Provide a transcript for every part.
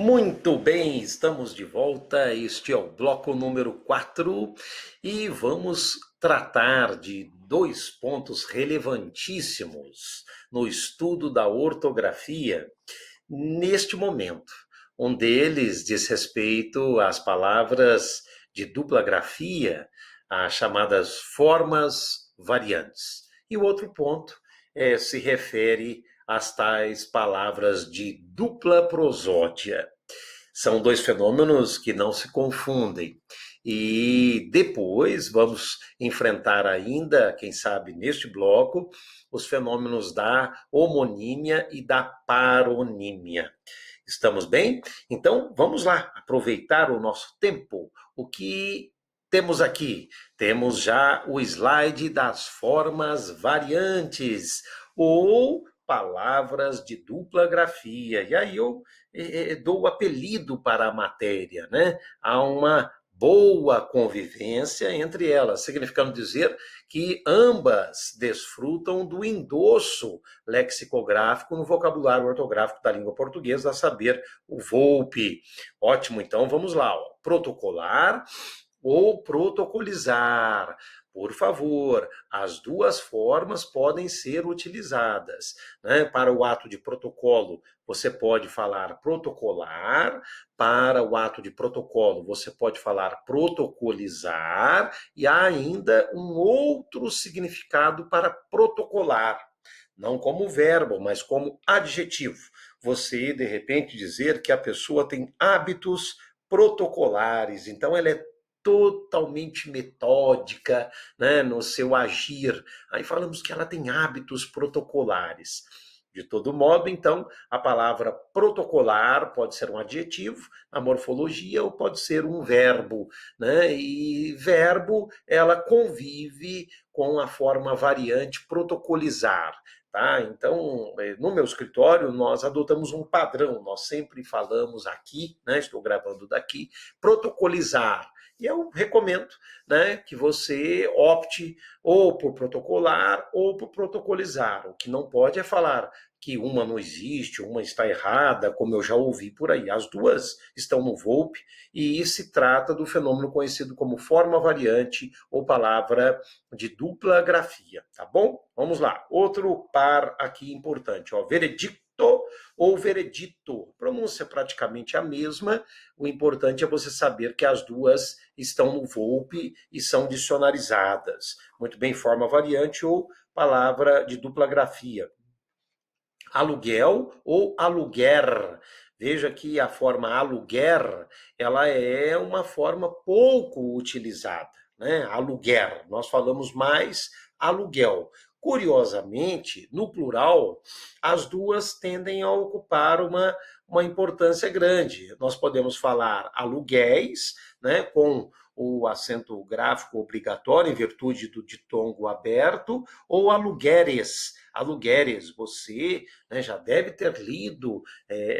Muito bem, estamos de volta. Este é o bloco número 4 e vamos tratar de dois pontos relevantíssimos no estudo da ortografia neste momento. Um deles diz respeito às palavras de dupla grafia, as chamadas formas variantes. E o outro ponto se refere às tais palavras de dupla prosódia. São dois fenômenos que não se confundem. E depois vamos enfrentar ainda, quem sabe neste bloco, os fenômenos da homonímia e da paronímia. Estamos bem? Então vamos lá, aproveitar o nosso tempo. O que temos aqui? Temos já o slide das formas variantes, ou palavras de dupla grafia. E aí eu dou o apelido para a matéria, né? Há uma boa convivência entre elas, significando dizer que ambas desfrutam do endosso lexicográfico no vocabulário ortográfico da língua portuguesa, a saber, o VOLPE. Ótimo, então vamos lá. Ó. Protocolar ou protocolizar. Por favor, as duas formas podem ser utilizadas. Né? Para o ato de protocolo, você pode falar protocolar. Para o ato de protocolo, você pode falar protocolizar. E há ainda um outro significado para protocolar. Não como verbo, mas como adjetivo. Você, de repente, dizer que a pessoa tem hábitos protocolares. Então, ela é totalmente metódica, né, no seu agir. Aí falamos que ela tem hábitos protocolares. De todo modo, então, a palavra protocolar pode ser um adjetivo na morfologia ou pode ser um verbo, né? E verbo, ela convive com a forma variante protocolizar. Tá? Então, no meu escritório, nós adotamos um padrão, nós sempre falamos aqui, né? Estou gravando daqui, protocolizar. E eu recomendo, né, que você opte ou por protocolar ou por protocolizar. O que não pode é falar que uma não existe, uma está errada, como eu já ouvi por aí. As duas estão no VOLPE e se trata do fenômeno conhecido como forma variante ou palavra de dupla grafia, tá bom? Vamos lá. Outro par aqui importante, ó, veredicto ou veredito. Pronúncia praticamente a mesma. O importante é você saber que as duas estão no VOLPE e são dicionarizadas. Muito bem, forma variante ou palavra de dupla grafia. Aluguel ou aluguer. Veja que a forma aluguer, ela é uma forma pouco utilizada, né? Aluguer. Nós falamos mais aluguel. Curiosamente, no plural, as duas tendem a ocupar uma importância grande. Nós podemos falar aluguéis, né, com o acento gráfico obrigatório em virtude do ditongo aberto, ou alugueres. Alugueres, você, né, já deve ter lido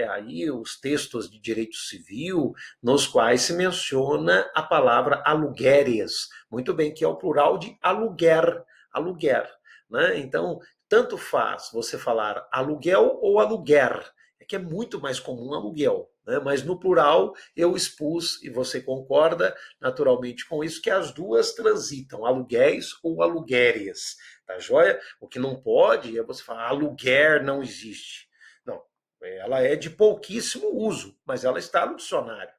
aí os textos de direito civil, nos quais se menciona a palavra alugueres. Muito bem, que é o plural de aluguer. Aluguer. Né? Então, tanto faz você falar aluguel ou aluguer. É que é muito mais comum aluguel. Né? Mas no plural eu expus, e você concorda naturalmente com isso, que as duas transitam, aluguéis ou aluguéres. Tá joia? O que não pode é você falar aluguer não existe. Não, ela é de pouquíssimo uso, mas ela está no dicionário.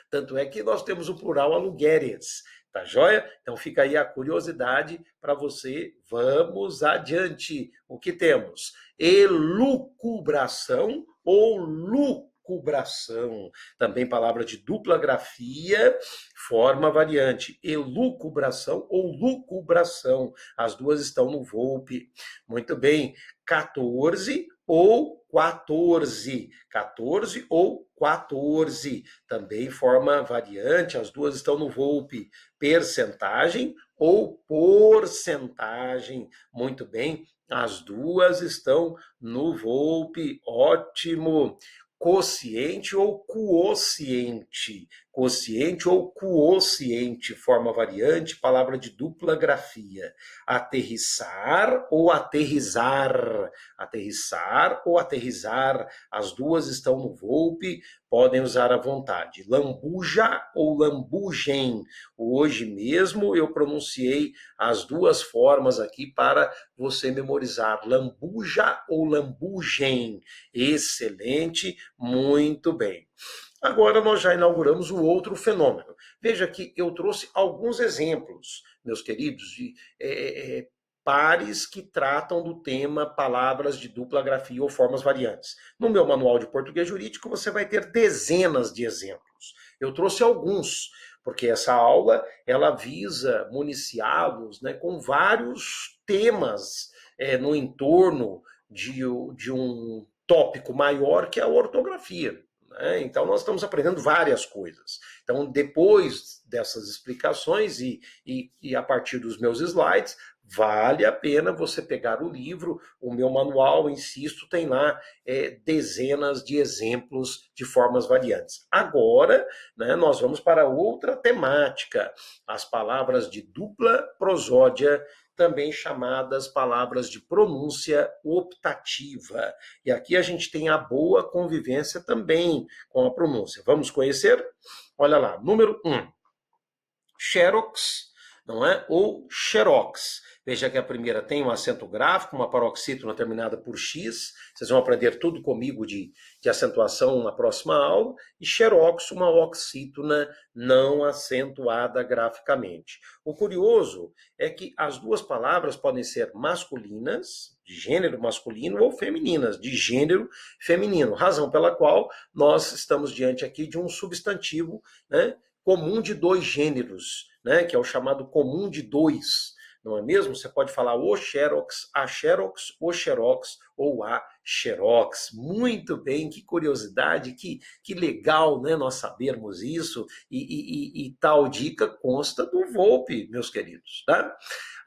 Tanto é que nós temos o plural aluguéres. Tá joia? Então fica aí a curiosidade para você. Vamos adiante. O que temos? Elucubração ou lucubração. Também palavra de dupla grafia, forma variante. Elucubração ou lucubração. As duas estão no VOLPE. Muito bem. 14 ou 14. 14 ou 14. Também forma variante, as duas estão no VOLPE. Percentagem ou porcentagem. Muito bem, as duas estão no VOLPE. Ótimo. Quociente ou quociente. quociente ou quociente, forma variante, palavra de dupla grafia. Aterrissar ou aterrizar. Aterrissar ou aterrizar. As duas estão no Volpe, podem usar à vontade. Lambuja ou lambugem. Hoje mesmo eu pronunciei as duas formas aqui para você memorizar. Lambuja ou lambugem. Excelente, muito bem. Agora nós já inauguramos o outro fenômeno. Veja que eu trouxe alguns exemplos, meus queridos, de pares que tratam do tema palavras de dupla grafia ou formas variantes. No meu manual de português jurídico você vai ter dezenas de exemplos. Eu trouxe alguns, porque essa aula ela visa municiá-los, né, com vários temas no entorno de um tópico maior que é a ortografia. Então, nós estamos aprendendo várias coisas. Então, depois dessas explicações e a partir dos meus slides, vale a pena você pegar o livro, o meu manual, insisto, tem lá dezenas de exemplos de formas variantes. Agora, né, nós vamos para outra temática, as palavras de dupla prosódia, também chamadas palavras de pronúncia optativa. E aqui a gente tem a boa convivência também com a pronúncia. Vamos conhecer? Olha lá, número 1. Xerox, não é? Ou xerox. Veja que a primeira tem um acento gráfico, uma paroxítona terminada por X. Vocês vão aprender tudo comigo de acentuação na próxima aula. E xerox, uma oxítona não acentuada graficamente. O curioso é que as duas palavras podem ser masculinas, de gênero masculino, ou femininas, de gênero feminino. Razão pela qual nós estamos diante aqui de um substantivo, né, comum de dois gêneros, né, que é o chamado comum de dois. Não é mesmo? Você pode falar o xerox, a xerox, o xerox ou a xerox. Muito bem, que curiosidade, que legal, né, nós sabermos isso. E tal dica consta do Volpe, meus queridos. Tá?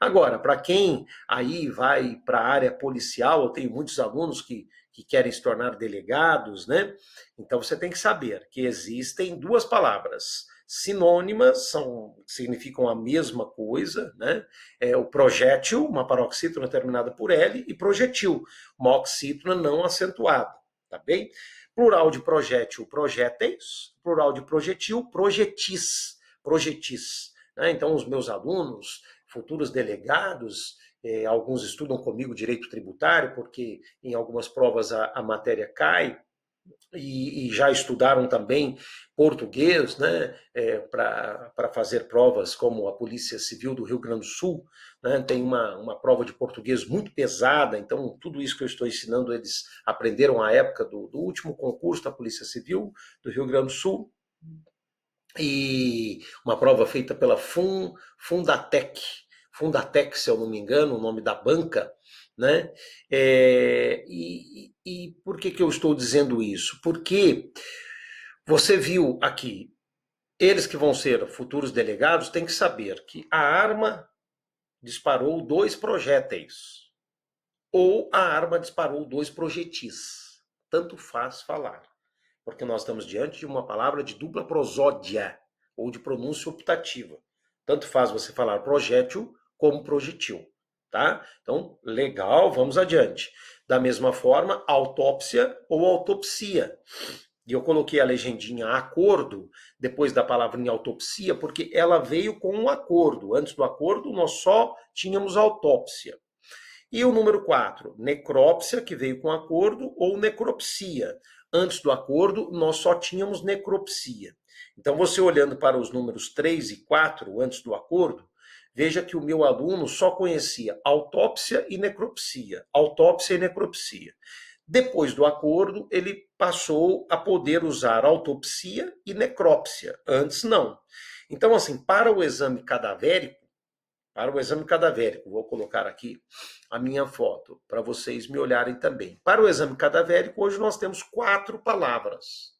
Agora, para quem aí vai para a área policial, eu tenho muitos alunos que querem se tornar delegados, né? Então você tem que saber que existem duas palavras sinônimas, significam a mesma coisa, né? O projétil, uma paroxítona terminada por L, e projetil, uma oxítona não acentuada, tá bem? Plural de projétil, projéteis, plural de projetil, projetis, projetis. Né? Então, os meus alunos, futuros delegados, alguns estudam comigo direito tributário, porque em algumas provas a matéria cai, e já estudaram também português, né, para fazer provas como a Polícia Civil do Rio Grande do Sul, né, tem uma prova de português muito pesada, então tudo isso que eu estou ensinando eles aprenderam à época do último concurso da Polícia Civil do Rio Grande do Sul, e uma prova feita pela Fundatec, se eu não me engano, o nome da banca, né? E por que eu estou dizendo isso? Porque você viu aqui, eles que vão ser futuros delegados têm que saber que a arma disparou 2 projéteis ou a arma disparou 2 projetis. Tanto faz falar, porque nós estamos diante de uma palavra de dupla prosódia ou de pronúncia optativa. Tanto faz você falar projétil como projetil. Tá? Então, legal, vamos adiante. Da mesma forma, autópsia ou autopsia. E eu coloquei a legendinha acordo depois da palavra em autopsia, porque ela veio com um acordo. Antes do acordo, nós só tínhamos autópsia. E o número 4, necrópsia, que veio com acordo, ou necropsia. Antes do acordo, nós só tínhamos necropsia. Então, você olhando para os números 3 e 4, antes do acordo, veja que o meu aluno só conhecia autópsia e necropsia. Autópsia e necropsia. Depois do acordo, ele passou a poder usar autopsia e necrópsia. Antes, não. Então, assim, para o exame cadavérico, vou colocar aqui a minha foto para vocês me olharem também. Para o exame cadavérico, hoje nós temos 4 palavras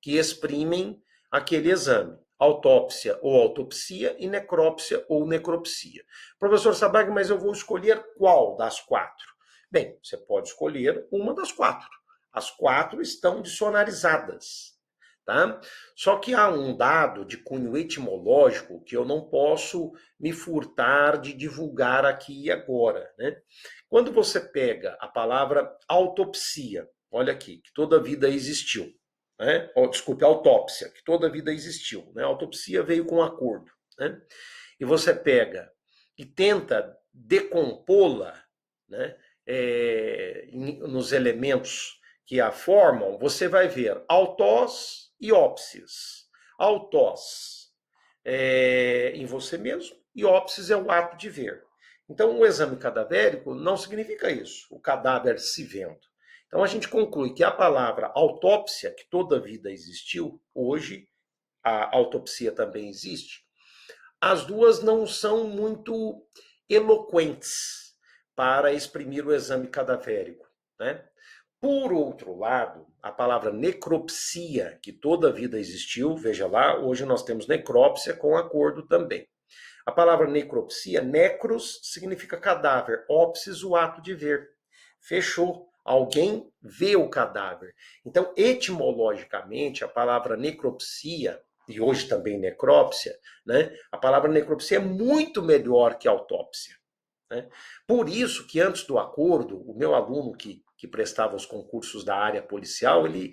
que exprimem aquele exame. Autópsia ou autopsia e necrópsia ou necropsia. Professor Sabag, mas eu vou escolher qual das 4? Bem, você pode escolher uma das 4. As 4 estão dicionarizadas. tá? Só que há um dado de cunho etimológico que eu não posso me furtar de divulgar aqui e agora, né? Quando você pega a palavra autopsia, olha aqui, que toda a vida existiu, né? Desculpe, autópsia, que toda a vida existiu, né? A autopsia veio com um acordo, né? E você pega e tenta decompô-la, né, nos elementos que a formam, você vai ver autós e ópsis. Autós em você mesmo e ópsis é o ato de ver. Então, o exame cadavérico não significa isso, o cadáver se vendo. Então, a gente conclui que a palavra autópsia, que toda a vida existiu, hoje a autopsia também existe, as duas não são muito eloquentes para exprimir o exame cadavérico, né? Por outro lado, a palavra necropsia, que toda a vida existiu, veja lá, hoje nós temos necrópsia com acordo também. A palavra necropsia, necros, significa cadáver, ópsis, o ato de ver. Fechou. Alguém vê o cadáver. Então, etimologicamente, a palavra necropsia, e hoje também necrópsia, né? A palavra necropsia é muito melhor que autópsia. Né? Por isso que antes do acordo, o meu aluno que prestava os concursos da área policial, ele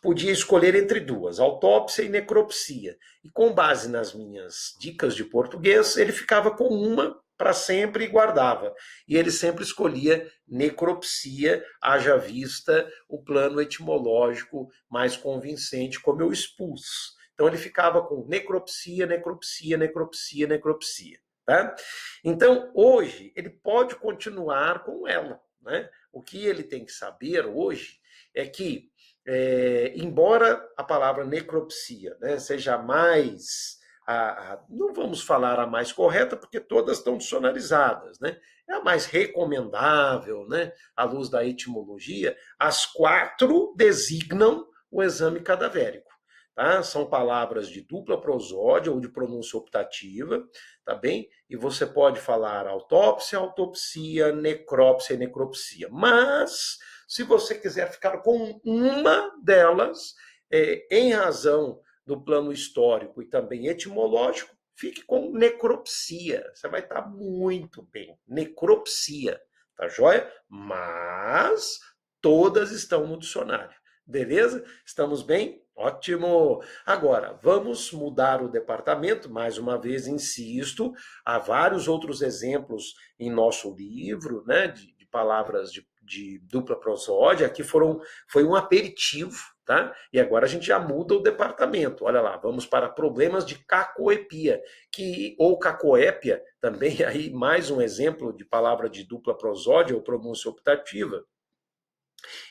podia escolher entre duas, autópsia e necropsia. E com base nas minhas dicas de português, ele ficava com uma para sempre e guardava. E ele sempre escolhia necropsia, haja vista o plano etimológico mais convincente, como eu expus. Então ele ficava com necropsia, necropsia, necropsia, necropsia. Tá? Então, hoje, ele pode continuar com ela. Né? O que ele tem que saber hoje é que, embora a palavra necropsia, né, seja mais... não vamos falar a mais correta, porque todas estão dicionarizadas, né? É a mais recomendável, né? À luz da etimologia, as quatro designam o exame cadavérico. Tá? São palavras de dupla prosódia ou de pronúncia optativa, tá bem? E você pode falar autópsia, autopsia, necrópsia e necropsia. Mas, se você quiser ficar com uma delas, em razão do plano histórico e também etimológico, fique com necropsia. Você vai estar muito bem. Necropsia, tá joia? Mas todas estão no dicionário. Beleza? Estamos bem? Ótimo! Agora, vamos mudar o departamento, mais uma vez insisto, há vários outros exemplos em nosso livro, né, de palavras de dupla prosódia, aqui foi um aperitivo, tá? E agora a gente já muda o departamento, olha lá, vamos para problemas de cacoepia, ou cacoépia, também aí mais um exemplo de palavra de dupla prosódia ou pronúncia optativa.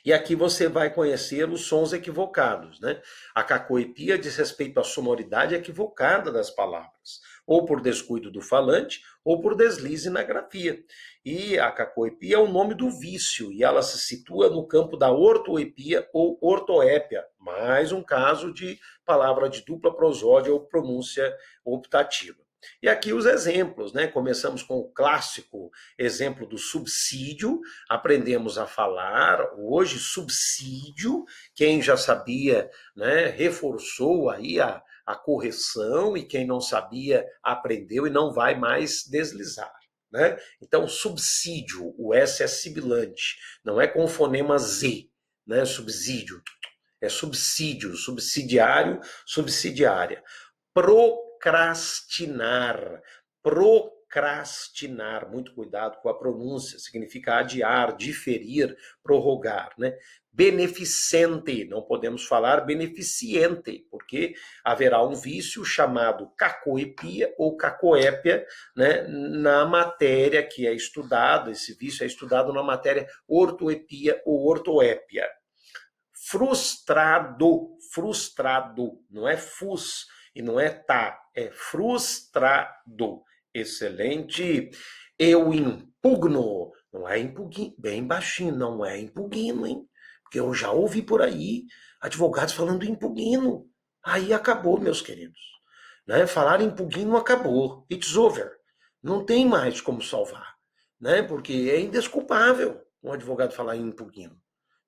E aqui você vai conhecer os sons equivocados, né? A cacoepia diz respeito à sonoridade equivocada das palavras, ou por descuido do falante, ou por deslize na grafia. E a cacoepia é o nome do vício, e ela se situa no campo da ortoepia ou ortoépia, mais um caso de palavra de dupla prosódia ou pronúncia optativa. E aqui os exemplos, né? Começamos com o clássico exemplo do subsídio, aprendemos a falar hoje subsídio, quem já sabia, né, reforçou aí a correção, e quem não sabia aprendeu e não vai mais deslizar. Né? Então, subsídio, o S é sibilante, não é com o fonema Z, né? Subsídio, é subsídio, subsidiário, subsidiária. Procrastinar. Procrastinar, muito cuidado com a pronúncia, significa adiar, diferir, prorrogar, né? Beneficente, não podemos falar beneficiente, porque haverá um vício chamado cacoepia ou cacoépia, né, na matéria que é estudado, esse vício é estudado na matéria ortoepia ou ortoépia. Frustrado, frustrado, não é fus e não é tá, é frustrado. Excelente. Eu impugno, não é impugno, bem baixinho, não é impugno, hein? Porque eu já ouvi por aí advogados falando impugno. Aí acabou, meus queridos. Né? Falar impugno acabou. It's over. Não tem mais como salvar. Né? Porque é indesculpável um advogado falar impugno.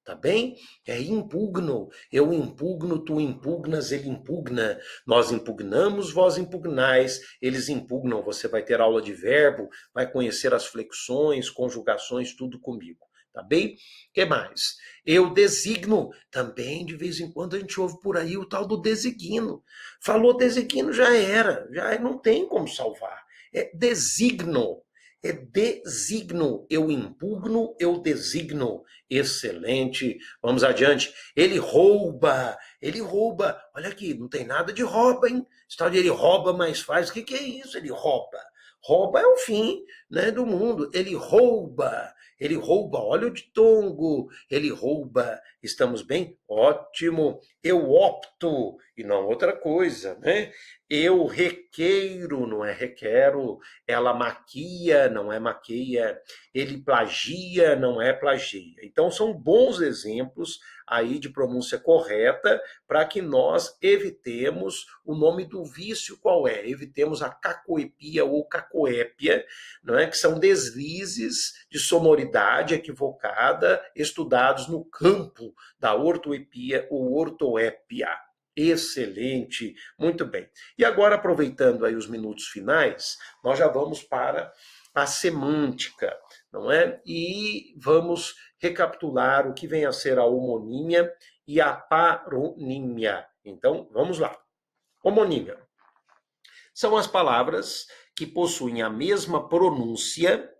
Tá bem? É impugno. Eu impugno, tu impugnas, ele impugna. Nós impugnamos, vós impugnais, eles impugnam. Você vai ter aula de verbo, vai conhecer as flexões, conjugações, tudo comigo. Tá bem? O que mais? Eu designo. Também, de vez em quando, a gente ouve por aí o tal do designo. Falou designo, já era. Já não tem como salvar. É designo. É designo. Eu impugno, eu designo. Excelente. Vamos adiante. Ele rouba. Ele rouba. Olha aqui, não tem nada de rouba, hein? Está ele rouba, mas faz. O que é isso? Ele rouba. Rouba é o fim, né, do mundo. Ele rouba. Ele rouba óleo de tongo. Ele rouba. Estamos bem? Ótimo. Eu opto. E não outra coisa, né? Eu requeiro, não é requero. Ela maquia, não é maqueia. Ele plagia, não é plagia. Então, são bons exemplos aí de pronúncia correta para que nós evitemos o nome do vício qual é? Evitemos a cacoepia ou cacoépia, não é? Que são deslizes de sonoridade equivocada estudados no campo da ortoepia ou ortoépia. Excelente, muito bem. E agora, aproveitando aí os minutos finais, nós já vamos para a semântica, não é? E vamos recapitular o que vem a ser a homonímia e a paronímia. Então, vamos lá. Homonímia são as palavras que possuem a mesma pronúncia,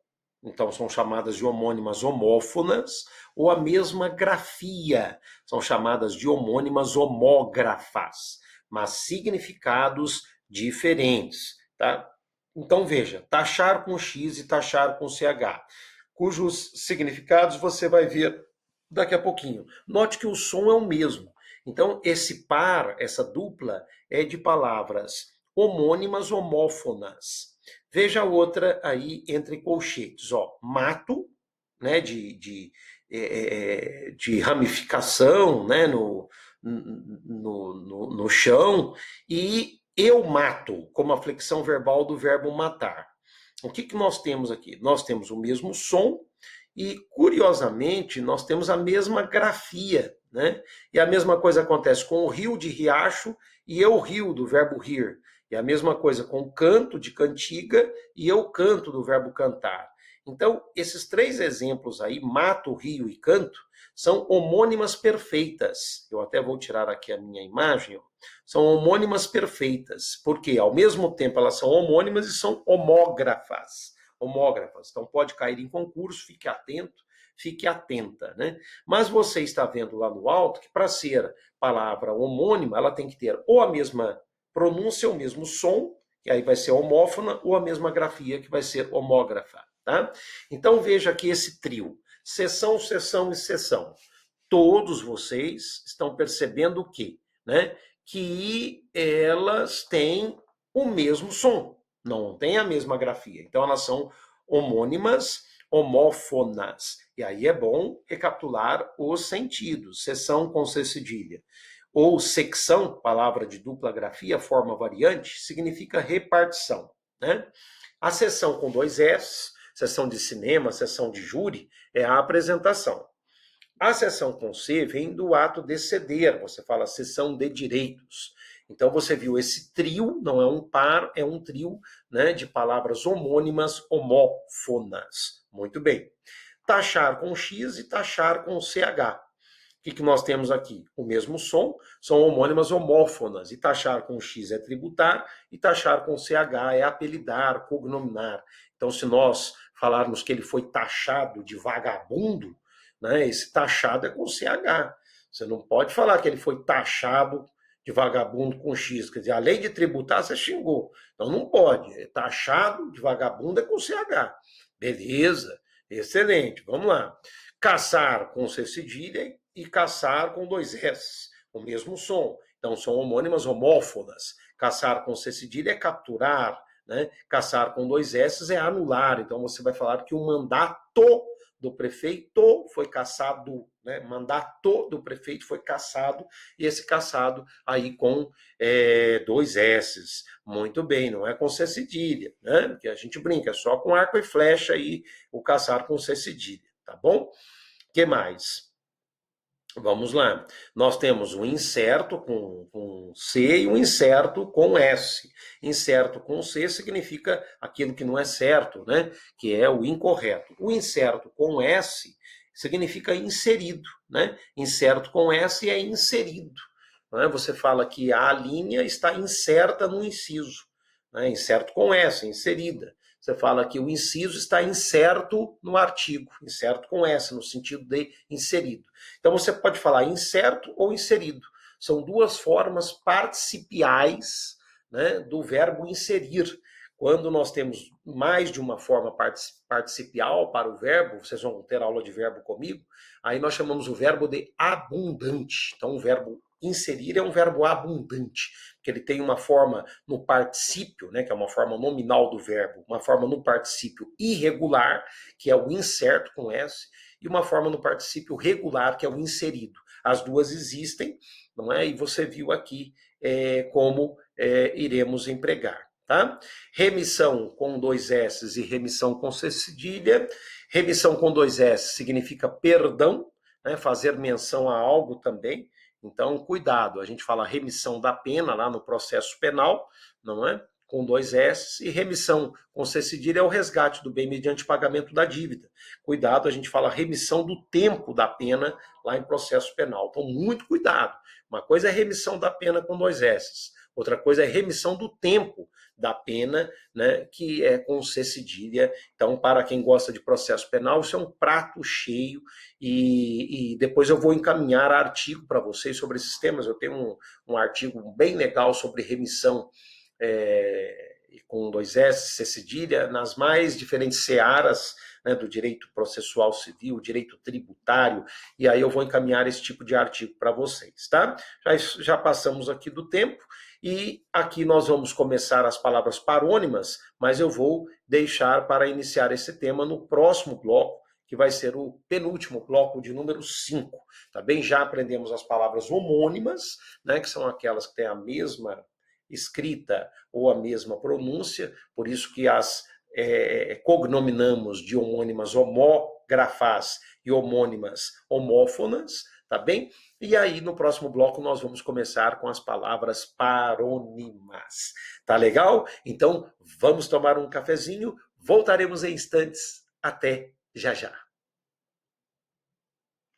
então são chamadas de homônimas homófonas, ou a mesma grafia, são chamadas de homônimas homógrafas, mas significados diferentes, tá? Então veja, taxar com X e taxar com CH, cujos significados você vai ver daqui a pouquinho. Note que o som é o mesmo. Então esse par, essa dupla, é de palavras homônimas homófonas. Veja a outra aí entre colchetes, ó, mato, né, de ramificação, né, no chão, e eu mato, como a flexão verbal do verbo matar. O que nós temos aqui? Nós temos o mesmo som e, curiosamente, nós temos a mesma grafia, né? E a mesma coisa acontece com o rio de riacho e eu rio, do verbo rir. E a mesma coisa com o canto de cantiga e eu canto, do verbo cantar. Então, esses três exemplos aí, mato, rio e canto, são homônimas perfeitas. Eu até vou tirar aqui a minha imagem. Ó. São homônimas perfeitas, porque ao mesmo tempo elas são homônimas e são homógrafas. Homógrafas. Então pode cair em concurso, fique atento, fique atenta, né? Mas você está vendo lá no alto que para ser palavra homônima, ela tem que ter ou a mesma pronúncia, o mesmo som, que aí vai ser homófona, ou a mesma grafia, que vai ser homógrafa, tá? Então veja aqui esse trio, seção, seção e seção. Todos vocês estão percebendo o quê? Né? Que elas têm o mesmo som, não têm a mesma grafia. Então elas são homônimas, homófonas. E aí é bom recapitular os sentidos. Seção com C cedilha. Ou secção, palavra de dupla grafia, forma variante, significa repartição. Né? A seção com dois S, sessão de cinema, sessão de júri, é a apresentação. A sessão com C vem do ato de ceder, você fala sessão de direitos. Então você viu esse trio, não é um par, é um trio, né, de palavras homônimas homófonas. Muito bem. Taxar com X e taxar com CH. O que nós temos aqui? O mesmo som, são homônimas homófonas. E taxar com X é tributar, e taxar com CH é apelidar, cognominar. Então, se nós falarmos que ele foi taxado de vagabundo, né, esse taxado é com CH. Você não pode falar que ele foi taxado de vagabundo com X. Quer dizer, além de tributar, você xingou. Então, não pode. Taxado de vagabundo é com CH. Beleza, excelente. Vamos lá. Caçar com C cedilha e caçar com dois S, o mesmo som. Então, são homônimas homófonas. Caçar com C cedilha é capturar, né? Caçar com dois S é anular. Então, você vai falar que o mandato do prefeito foi cassado, né? Mandato do prefeito foi cassado, e esse cassado aí com dois S's. Muito bem, não é com C cedilha, né? Que a gente brinca, é só com arco e flecha aí, o caçar com C cedilha, tá bom? O que mais? Vamos lá. Nós temos um incerto com C e um incerto com S. Incerto com C significa aquilo que não é certo, né? Que é o incorreto. O incerto com S significa inserido, né? Incerto com S é inserido. Né? Você fala que a linha está incerta no inciso. Né? Incerto com S, inserida. Você fala que o inciso está incerto no artigo, incerto com S, no sentido de inserido. Então você pode falar incerto ou inserido. São duas formas participiais, né, do verbo inserir. Quando nós temos mais de uma forma participial para o verbo, vocês vão ter aula de verbo comigo, aí nós chamamos o verbo de abundante. Então o verbo inserir é um verbo abundante, porque ele tem uma forma no particípio, né, que é uma forma nominal do verbo, uma forma no particípio irregular, que é o incerto com S, e uma forma no particípio regular, que é o inserido. As duas existem, não é? E você viu aqui como iremos empregar. Tá? Remissão com dois S e remissão com C cedilha. Remissão com dois S significa perdão, né? Fazer menção a algo também. Então, cuidado, a gente fala remissão da pena lá no processo penal, não é? Com dois S, e remissão com C cedilha é o resgate do bem mediante pagamento da dívida. Cuidado, a gente fala remissão do tempo da pena lá em processo penal. Então, muito cuidado. Uma coisa é remissão da pena com dois S, outra coisa é remissão do tempo da pena, né, que é com C cedilha. Então, para quem gosta de processo penal, isso é um prato cheio e depois eu vou encaminhar artigo para vocês sobre esses temas. Eu tenho um artigo bem legal sobre remissão com dois S, C cedilha, nas mais diferentes searas, né, do direito processual civil, direito tributário, e aí eu vou encaminhar esse tipo de artigo para vocês, tá? Já passamos aqui do tempo, e aqui nós vamos começar as palavras parônimas, mas eu vou deixar para iniciar esse tema no próximo bloco, que vai ser o penúltimo bloco de número 5, tá bem? Já aprendemos as palavras homônimas, né, que são aquelas que têm a mesma escrita ou a mesma pronúncia, por isso que as cognominamos de homônimas homógrafas e homônimas homófonas, tá bem? E aí, no próximo bloco, nós vamos começar com as palavras parônimas. Tá legal? Então, vamos tomar um cafezinho, voltaremos em instantes. Até já já.